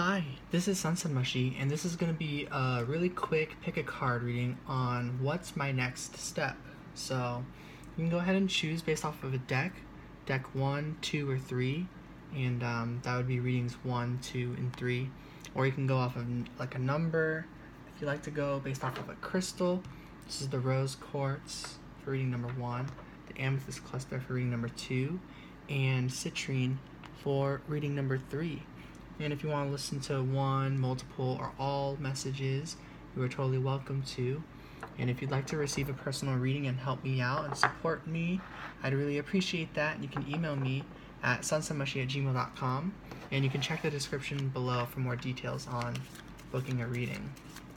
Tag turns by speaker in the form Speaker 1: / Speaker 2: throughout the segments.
Speaker 1: Hi, this is Sunset Mushy, and this is going to be a really quick pick a card reading on what's my next step. So you can go ahead and choose based off of a deck 1, 2, or 3, and that would be readings 1, 2, and 3. Or you can go off of like a number if you like to go based off of a crystal. This is the rose quartz for reading number 1, the amethyst cluster for reading number 2, and citrine for reading number 3. And if you want to listen to one, multiple, or all messages, you are totally welcome to. And if you'd like to receive a personal reading and help me out and support me, I'd really appreciate that. You can email me at sunsetmushy@gmail.com, and you can check the description below for more details on booking a reading.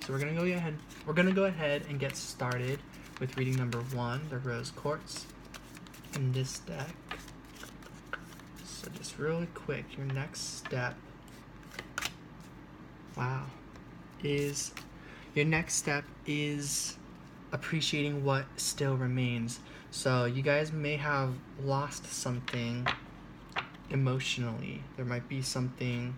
Speaker 1: So we're gonna go ahead and get started with reading number 1, the rose quartz, in this deck. So just really quick, your next step. Your next step is appreciating what still remains. So you guys may have lost something emotionally. There might be something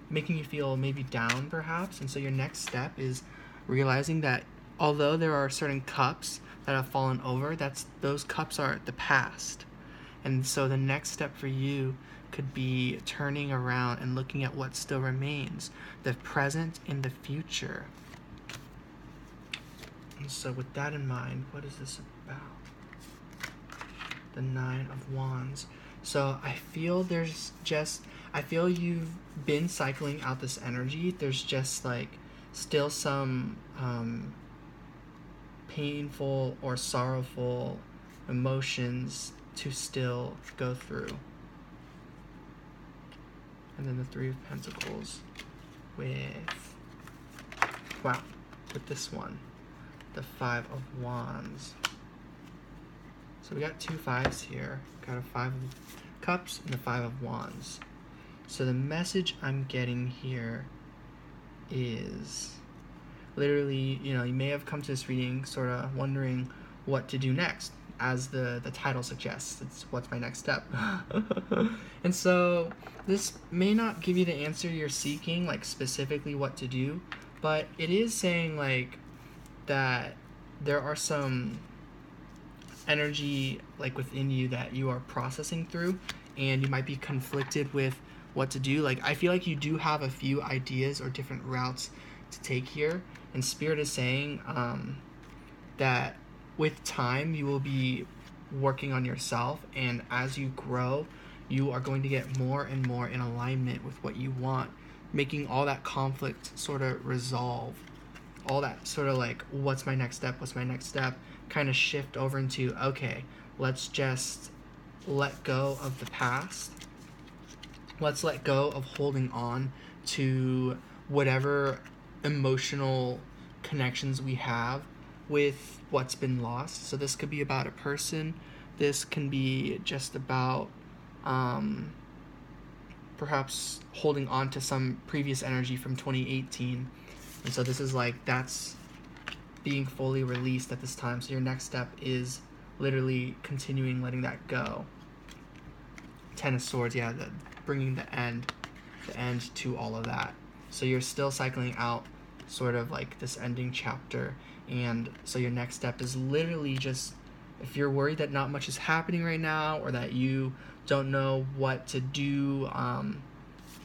Speaker 1: making you feel maybe down perhaps, and so your next step is realizing that although there are certain cups that have fallen over, those cups are the past. And so the next step for you could be turning around and looking at what still remains, the present and the future. And so with that in mind, what is this about? The 9 of Wands. So I feel you've been cycling out this energy. There's just like still some painful or sorrowful emotions to still go through. And then the 3 of Pentacles with this one, the 5 of Wands. So we got 2 5s here. Got a 5 of Cups and a 5 of Wands. So the message I'm getting here is literally, you may have come to this reading sort of wondering what to do next. As the title suggests, it's what's my next step. And so this may not give you the answer you're seeking, like specifically what to do, but it is saying like that there are some energy like within you that you are processing through, and you might be conflicted with what to do. Like I feel like you do have a few ideas or different routes to take here, and Spirit is saying that with time, you will be working on yourself, and as you grow, you are going to get more and more in alignment with what you want, making all that conflict sort of resolve, all that sort of like, what's my next step, kind of shift over into, okay, let's just let go of the past. Let's let go of holding on to whatever emotional connections we have with what's been lost. So this could be about a person. This can be just about perhaps holding on to some previous energy from 2018. And so this is like that's being fully released at this time. So your next step is literally continuing letting that go. 10 of Swords, bringing the end to all of that. So you're still cycling out sort of like this ending chapter. And so your next step is literally just, if you're worried that not much is happening right now, or that you don't know what to do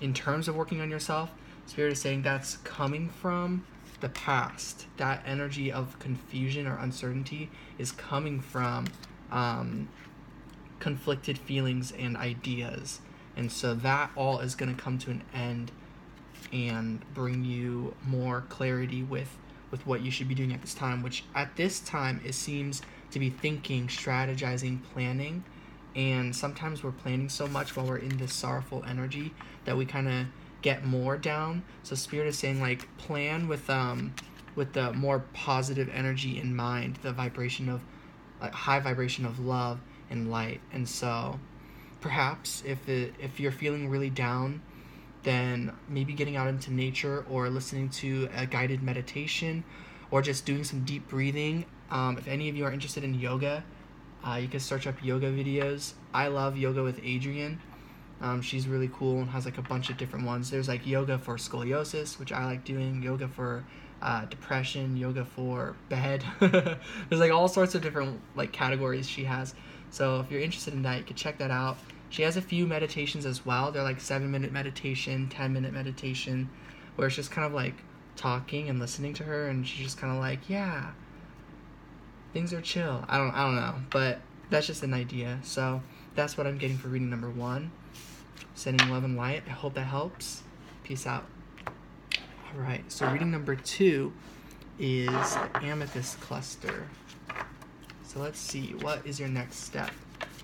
Speaker 1: in terms of working on yourself, Spirit is saying that's coming from the past. That energy of confusion or uncertainty is coming from conflicted feelings and ideas. And so that all is going to come to an end and bring you more clarity with what you should be doing at this time, which at this time it seems to be thinking, strategizing, planning. And sometimes we're planning so much while we're in this sorrowful energy that we kind of get more down. So Spirit is saying like plan with the more positive energy in mind, the vibration of high vibration of love and light. And so perhaps if you're feeling really down, then maybe getting out into nature or listening to a guided meditation or just doing some deep breathing. If any of you are interested in yoga, you can search up yoga videos. I love Yoga with Adriene. She's really cool and has like a bunch of different ones. There's like yoga for scoliosis, which I like doing, yoga for depression, yoga for bed. There's like all sorts of different like categories she has. So if you're interested in that, you can check that out. She has a few meditations as well. They're like 7-minute meditation, 10-minute meditation, where it's just kind of like talking and listening to her, and she's just kind of like, yeah, things are chill. I don't know, but that's just an idea. So that's what I'm getting for reading number 1. Sending love and light. I hope that helps. Peace out. All right, so reading number 2 is the amethyst cluster. So let's see, what is your next step?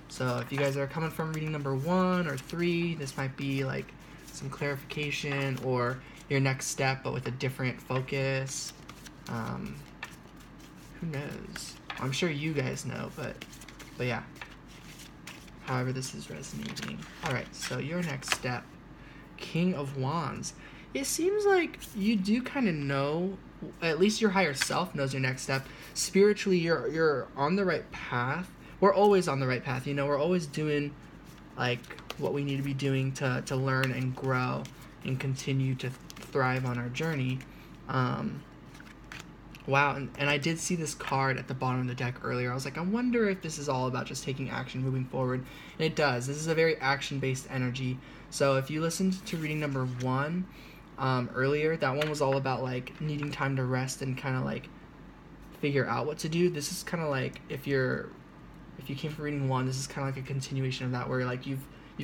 Speaker 1: So if you guys are coming from reading number 1 or 3, this might be like some clarification or your next step, but with a different focus. Who knows? I'm sure you guys know, but yeah. However this is resonating. All right, so your next step, King of Wands. It seems like you do kind of know, at least your higher self knows your next step. Spiritually, you're on the right path. We're always on the right path, you know. We're always doing like what we need to be doing to learn and grow and continue to thrive on our journey. Wow, and I did see this card at the bottom of the deck earlier. I was like, I wonder if this is all about just taking action, moving forward. And it does. This is a very action-based energy. So if you listened to reading number 1 earlier, that one was all about like needing time to rest and kind of like figure out what to do. This is kind of like if you came from reading 1, this is kind of like a continuation of that, where like you've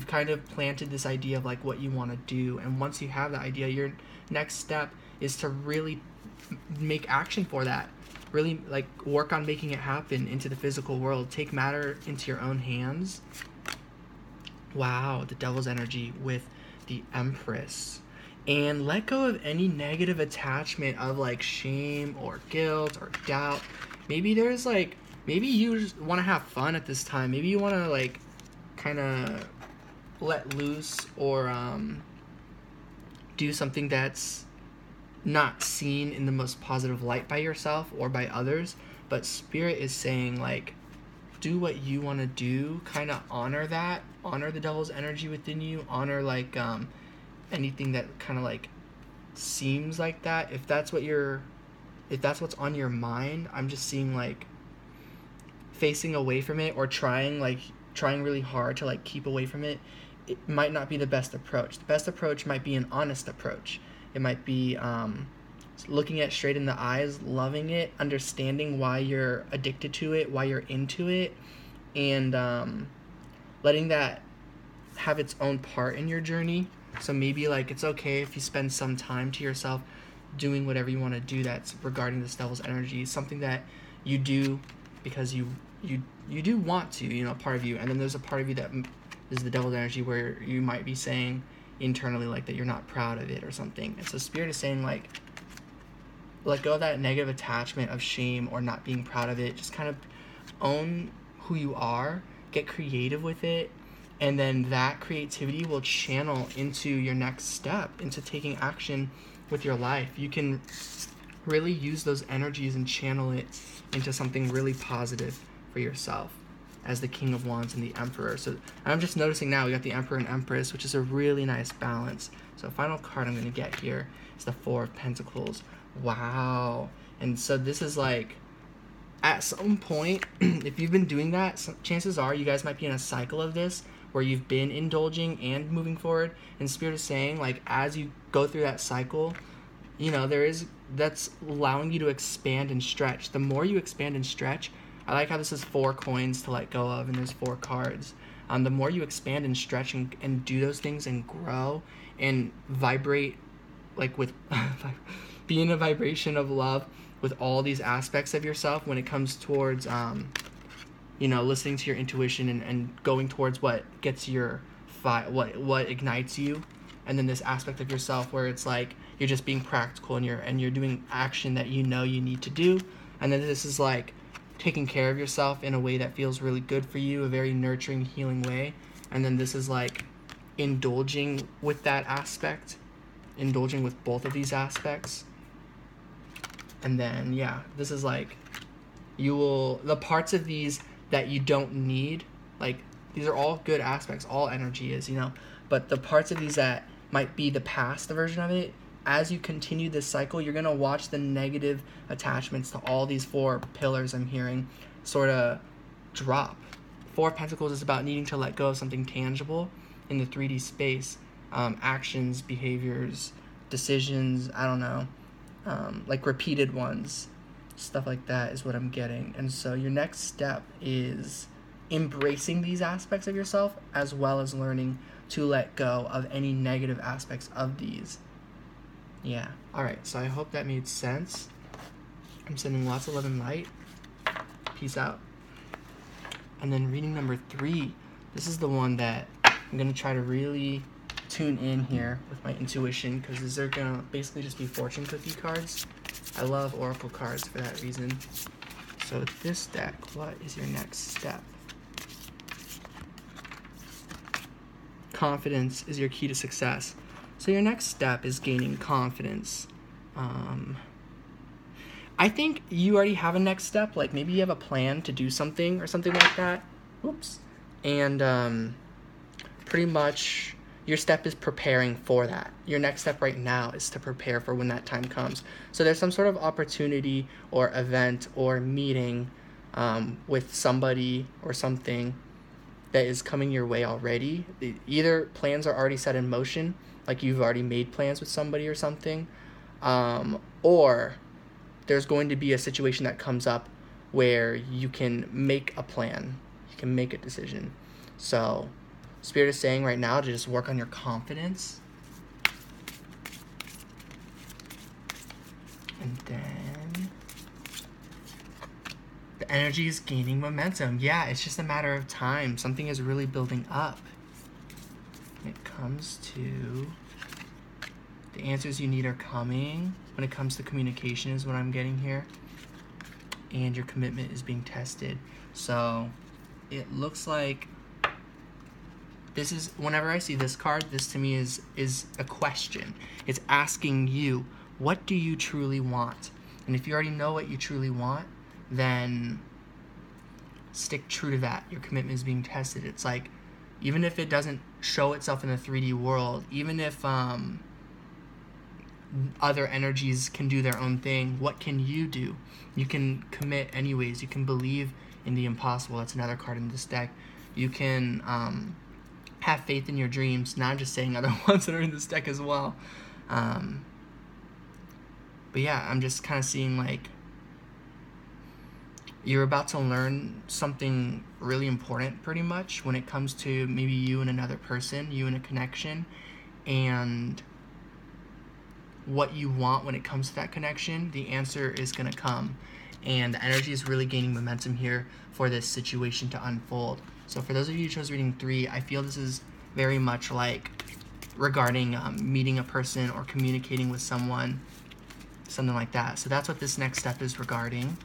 Speaker 1: kind of planted this idea of like what you want to do, and once you have that idea, your next step is to really make action for that. Really like work on making it happen into the physical world. Take matter into your own hands. Wow, the devil's energy with the Empress. And let go of any negative attachment of like shame or guilt or doubt. Maybe you just want to have fun at this time. Maybe you want to like kind of let loose or do something that's not seen in the most positive light by yourself or by others. But Spirit is saying like, do what you want to do. Kind of honor that. Honor the devil's energy within you. Honor like anything that kind of like seems like that. If that's what's on your mind, I'm just seeing like facing away from it or trying really hard to like keep away from it. It might not be the best approach. The best approach might be an honest approach. It might be looking it straight in the eyes, loving it, understanding why you're addicted to it, why you're into it, and letting that have its own part in your journey. So maybe like it's okay if you spend some time to yourself doing whatever you want to do that's regarding this devil's energy, something that you do because you do want to, you know, part of you. And then there's a part of you that is the devil's energy where you might be saying internally like that you're not proud of it or something. And so Spirit is saying like, let go of that negative attachment of shame or not being proud of it. Just kind of own who you are, get creative with it, and then that creativity will channel into your next step, into taking action with your life. You can really use those energies and channel it into something really positive for yourself as the King of Wands and the Emperor. So I'm just noticing now we got the Emperor and Empress, which is a really nice balance. So final card I'm going to get here is the Four of Pentacles. Wow. And so this is like, at some point, if you've been doing that, chances are you guys might be in a cycle of this where you've been indulging and moving forward. And Spirit is saying, like, as you go through that cycle, you know, that's allowing you to expand and stretch. The more you expand and stretch, I like how this is 4 coins to let go of, and there's 4 cards. The more you expand and stretch and do those things and grow and vibrate, like with be in a vibration of love with all these aspects of yourself when it comes towards, you know, listening to your intuition and going towards what gets your what ignites you, and then this aspect of yourself where it's like you're just being practical and you're doing action that you know you need to do, and then this is like taking care of yourself in a way that feels really good for you, a very nurturing, healing way, and then this is like indulging with that aspect, indulging with both of these aspects. And then, yeah, this is like, the parts of these that you don't need, like, these are all good aspects, all energy is, you know, but the parts of these that might be the past version of it, as you continue this cycle, you're going to watch the negative attachments to all these 4 pillars I'm hearing sort of drop. 4 of Pentacles is about needing to let go of something tangible in the 3D space. Actions, behaviors, decisions, I don't know, like repeated ones, stuff like that is what I'm getting. And so your next step is embracing these aspects of yourself, as well as learning to let go of any negative aspects of these. Yeah. All right. So I hope that made sense. I'm sending lots of love and light. Peace out. And then reading number 3. This is the one that I'm going to try to really tune in here with my intuition, because these are going to basically just be fortune cookie cards. I love oracle cards for that reason. So this deck, what is your next step? Confidence is your key to success. So your next step is gaining confidence. I think you already have a next step. Like maybe you have a plan to do something or something like that. Oops. And pretty much your step is preparing for that. Your next step right now is to prepare for when that time comes. So there's some sort of opportunity or event or meeting with somebody or something that is coming your way already. Either plans are already set in motion, like you've already made plans with somebody or something, or there's going to be a situation that comes up where you can make a plan, you can make a decision. So Spirit is saying right now to just work on your confidence. And then the energy is gaining momentum. Yeah, it's just a matter of time. Something is really building up. When it comes to the answers you need are coming. When it comes to communication is what I'm getting here. And your commitment is being tested. So it looks like this is, whenever I see this card, this to me is a question. It's asking you, what do you truly want? And if you already know what you truly want, then stick true to that. Your commitment is being tested. It's like, even if it doesn't show itself in the 3D world, even if other energies can do their own thing, what can you do? You can commit anyways. You can believe in the impossible. That's another card in this deck. You can have faith in your dreams. Now I'm just saying other ones that are in this deck as well. But yeah, I'm just kind of seeing like you're about to learn something really important pretty much when it comes to maybe you and another person, you and a connection, and what you want when it comes to that connection. The answer is going to come, and the energy is really gaining momentum here for this situation to unfold. So for those of you who chose reading 3, I feel this is very much like regarding meeting a person or communicating with someone, something like that. So that's what this next step is regarding.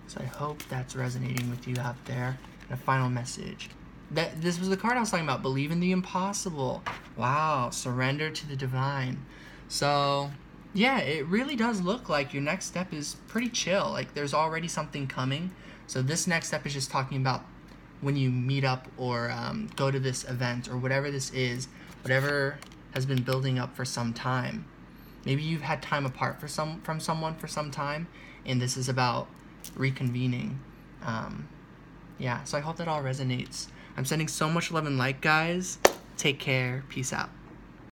Speaker 1: So I hope that's resonating with you out there. And a final message. This was the card I was talking about. Believe in the impossible. Wow. Surrender to the divine. So yeah, it really does look like your next step is pretty chill. Like there's already something coming. So this next step is just talking about when you meet up or go to this event or whatever this is, whatever has been building up for some time. Maybe you've had time apart from someone for some time, and this is about reconvening. Yeah, so I hope that all resonates. I'm sending so much love and light, guys. Take care. Peace out.